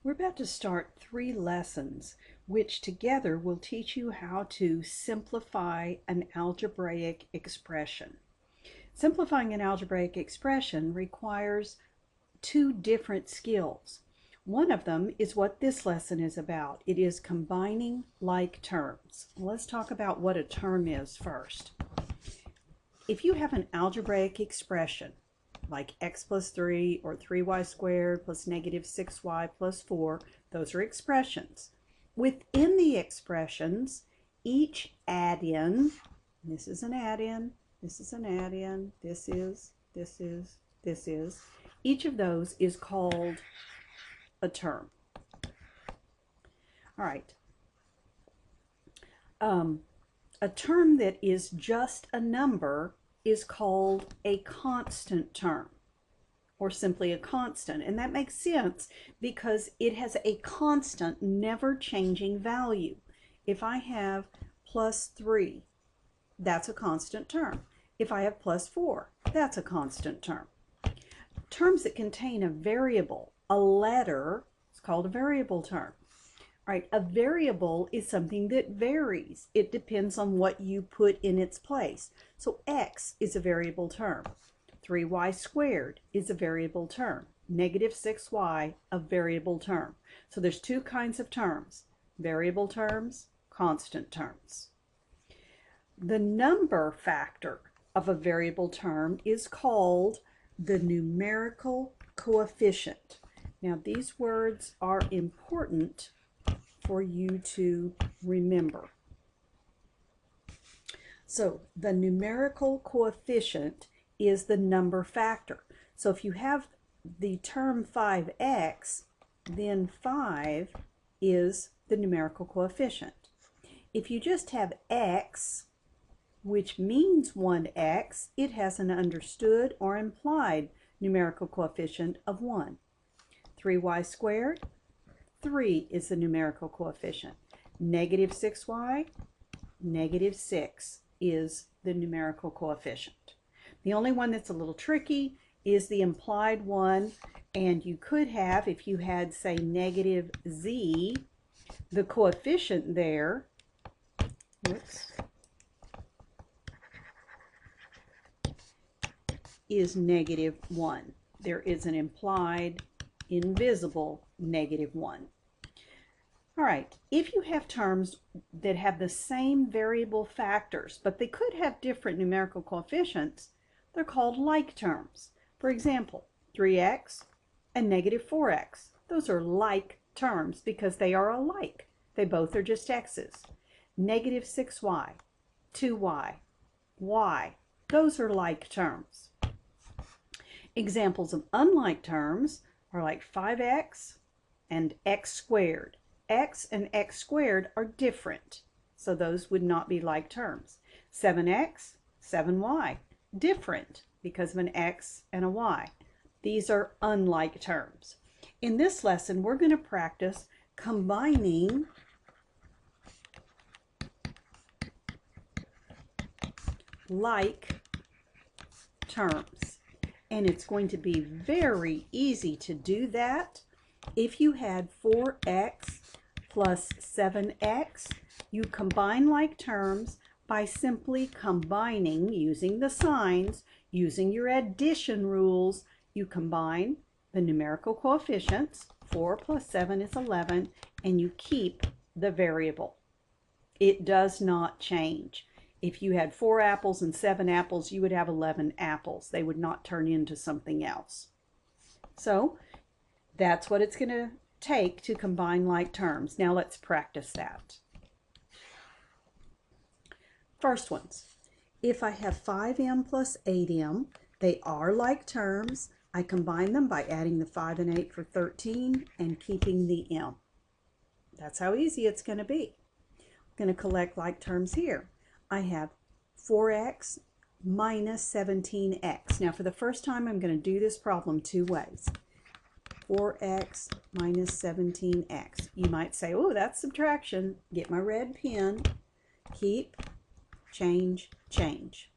We're about to start 3 lessons, which together will teach you how to simplify an algebraic expression. Simplifying an algebraic expression requires 2 different skills. One of them is what this lesson is about. It is combining like terms. Let's talk about what a term is first. If you have an algebraic expression, like x plus 3 or 3y squared plus negative 6y plus 4, those are expressions. Within the expressions, each add-in, this is an add-in, this is an add-in, this is, each of those is called a term. All right. A term that is just a number is called a constant term, or simply a constant. And that makes sense because it has a constant, never changing value. If I have plus 3, that's a constant term. If I have plus 4, that's a constant term. Terms that contain a variable, a letter, it's called a variable term. Right, a variable is something that varies. It depends on what you put in its place. So x is a variable term. 3y squared is a variable term. Negative 6y, a variable term. So there's 2 kinds of terms: variable terms, constant terms. The number factor of a variable term is called the numerical coefficient. Now these words are important for you to remember. So the numerical coefficient is the number factor. So if you have the term 5x, then 5 is the numerical coefficient. If you just have x, which means 1x, it has an understood or implied numerical coefficient of 1. 3y squared, 3 is the numerical coefficient. Negative 6y, negative 6 is the numerical coefficient. The only one that's a little tricky is the implied one, and you could have, if you had, say, negative z, the coefficient there, is negative 1. There is an implied, invisible negative 1. All right, if you have terms that have the same variable factors, but they could have different numerical coefficients, they're called like terms. For example, 3x and negative 4x. Those are like terms because they are alike. They both are just x's. Negative 6y, 2y, y. Those are like terms. Examples of unlike terms are like 5x and x squared. X and x squared are different, so those would not be like terms. 7x, 7y, different because of an x and a y. These are unlike terms. In this lesson, we're going to practice combining like terms. And it's going to be very easy to do that. If you had 4x plus 7x, you combine like terms by simply combining, using the signs, using your addition rules. You combine the numerical coefficients, 4 plus 7 is 11, and you keep the variable. It does not change. If you had 4 apples and 7 apples, you would have 11 apples. They would not turn into something else. So that's what it's going to take to combine like terms. Now let's practice that. First ones. If I have 5m plus 8m, they are like terms. I combine them by adding the 5 and 8 for 13 and keeping the m. That's how easy it's going to be. I'm going to collect like terms here. I have 4x minus 17x. Now for the first time, I'm going to do this problem 2 ways. 4x minus 17x. You might say, oh, that's subtraction. Get my red pen. Keep, change, change.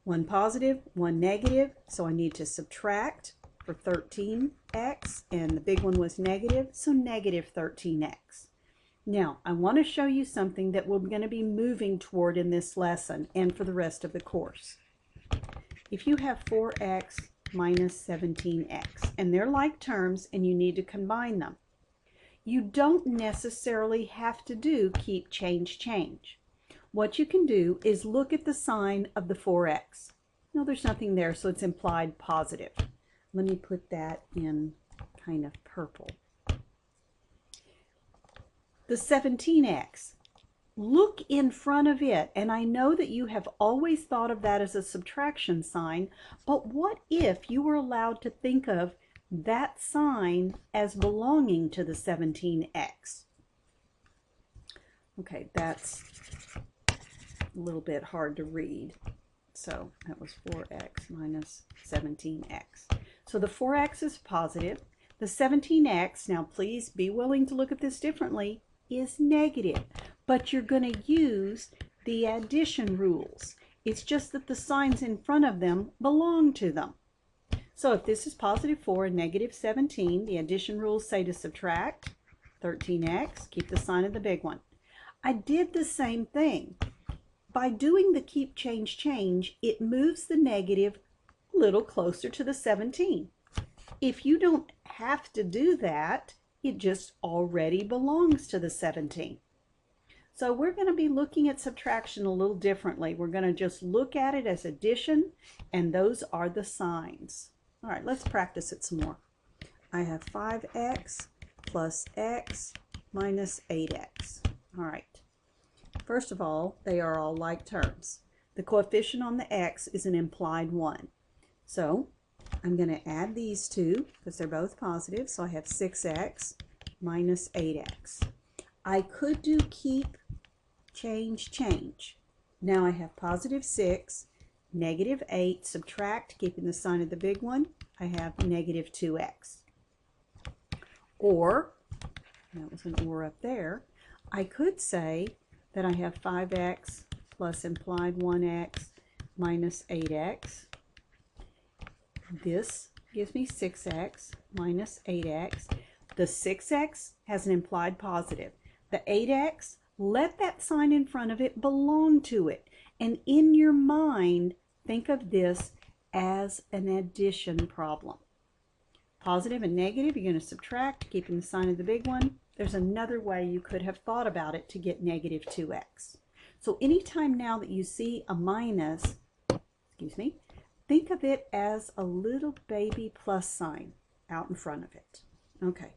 One positive, one negative, so I need to subtract for 13x, and the big one was negative, so negative 13x. Now, I want to show you something that we're going to be moving toward in this lesson and for the rest of the course. If you have 4x minus 17x, and they're like terms and you need to combine them, you don't necessarily have to do keep, change, change. What you can do is look at the sign of the 4x. No, there's nothing there, so it's implied positive. Let me put that in kind of purple. The 17x, look in front of it, and I know that you have always thought of that as a subtraction sign, but what if you were allowed to think of that sign as belonging to the 17x? Okay, that's a little bit hard to read. So that was 4x minus 17x. So the 4x is positive. The 17x, now please be willing to look at this differently, is negative. But you're going to use the addition rules. It's just that the signs in front of them belong to them. So if this is positive 4 and negative 17, the addition rules say to subtract 13x, keep the sign of the big one. I did the same thing. By doing the keep, change, change, it moves the negative a little closer to the 17. If you don't have to do that, it just already belongs to the 17. So we're going to be looking at subtraction a little differently. We're going to just look at it as addition, and those are the signs. All right, let's practice it some more. I have 5x plus x minus 8x. All right. First of all, they are all like terms. The coefficient on the x is an implied 1. So I'm going to add these two because they're both positive. So I have 6x minus 8x. I could do keep, change, change. Now I have positive 6, negative 8, subtract, keeping the sign of the big one, I have negative 2x. Or, that was an or up there, I could say that I have 5x plus implied 1x minus 8x. This gives me 6x minus 8x. The 6x has an implied positive. The 8x, let that sign in front of it belong to it. And in your mind, think of this as an addition problem. Positive and negative, you're going to subtract, keeping the sign of the big one. There's another way you could have thought about it to get negative 2x. So anytime now that you see a minus, think of it as a little baby plus sign out in front of it. Okay,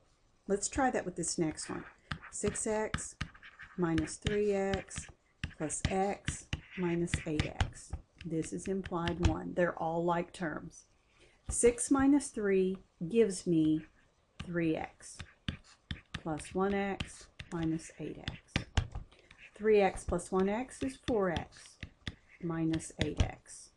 let's try that with this next one. 6x minus 3x plus x minus 8x. This is implied 1. They're all like terms. 6 minus 3 gives me 3x plus 1x minus 8x. 3x plus 1x is 4x minus 8x.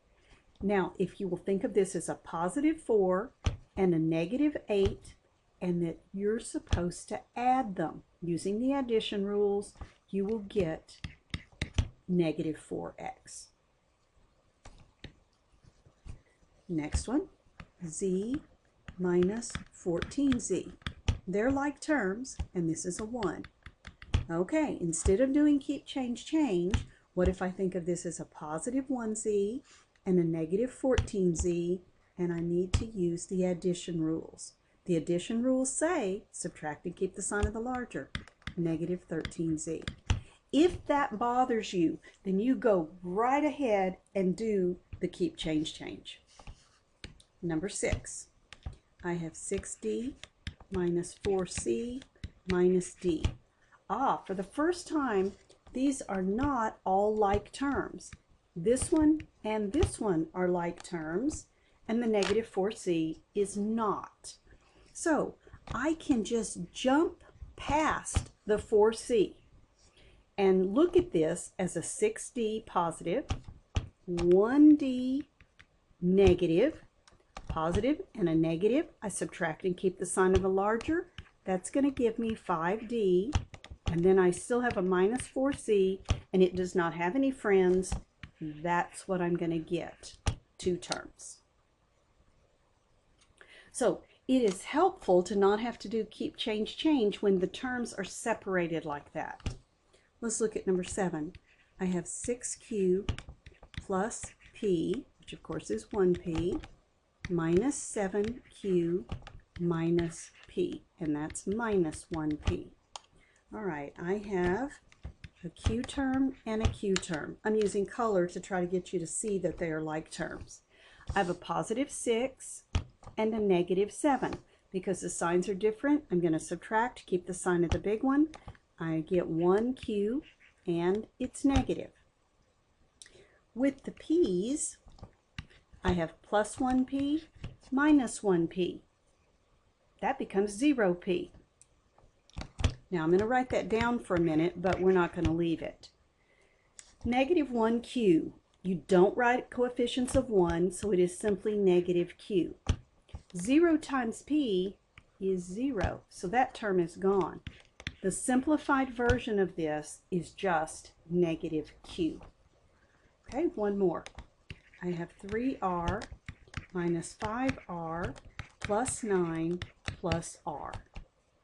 Now, if you will think of this as a positive 4 and a negative 8, and that you're supposed to add them using the addition rules, you will get negative 4x. Next one, z minus 14z. They're like terms, and this is a 1. Okay, instead of doing keep, change, change, what if I think of this as a positive 1z and a negative 14z, and I need to use the addition rules. The addition rules say subtract and keep the sign of the larger, negative 13z. If that bothers you, then you go right ahead and do the keep, change, change. Number 6, I have 6d minus 4c minus d. For the first time, these are not all like terms. This one and this one are like terms, and the negative 4c is not. So I can just jump past the 4c and look at this as a 6d positive, 1d negative, positive and a negative. I subtract and keep the sign of the larger. That's going to give me 5d, and then I still have a minus 4c, and it does not have any friends. That's what I'm going to get, 2 terms. So it is helpful to not have to do keep, change when the terms are separated like that. Let's look at number 7. I have 6q plus p, which of course is 1p, minus 7q minus p, and that's minus 1p. All right, I have a q term and a q term. I'm using color to try to get you to see that they are like terms. I have a positive 6 and a negative 7. Because the signs are different, I'm going to subtract, keep the sign of the big one. I get 1q, and it's negative. With the p's, I have plus 1p, minus 1p. That becomes 0p. Now I'm going to write that down for a minute, but we're not going to leave it. Negative 1q. You don't write coefficients of 1, so it is simply negative q. 0 times p is 0, so that term is gone. The simplified version of this is just negative q. Okay, one more. I have 3r minus 5r plus 9 plus r.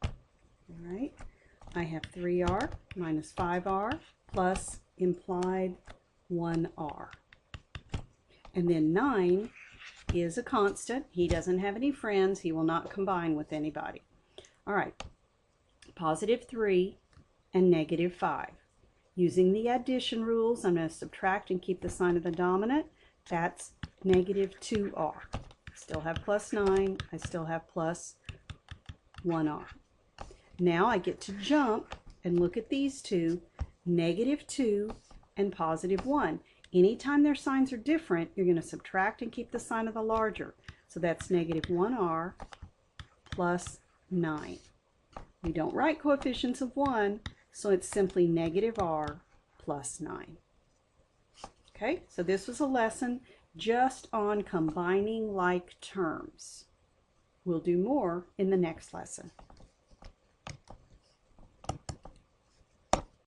All right, I have 3r minus 5r plus implied 1r. And then 9 is a constant. He doesn't have any friends. He will not combine with anybody. All right, positive 3 and negative 5. Using the addition rules, I'm going to subtract and keep the sign of the dominant. That's negative 2r. I still have plus 9. I still have plus 1r. Now I get to jump and look at these two, negative 2 and positive 1. Anytime their signs are different, you're going to subtract and keep the sign of the larger. So that's negative 1r plus 9. We don't write coefficients of 1, so it's simply negative r plus 9. Okay, so this was a lesson just on combining like terms. We'll do more in the next lesson.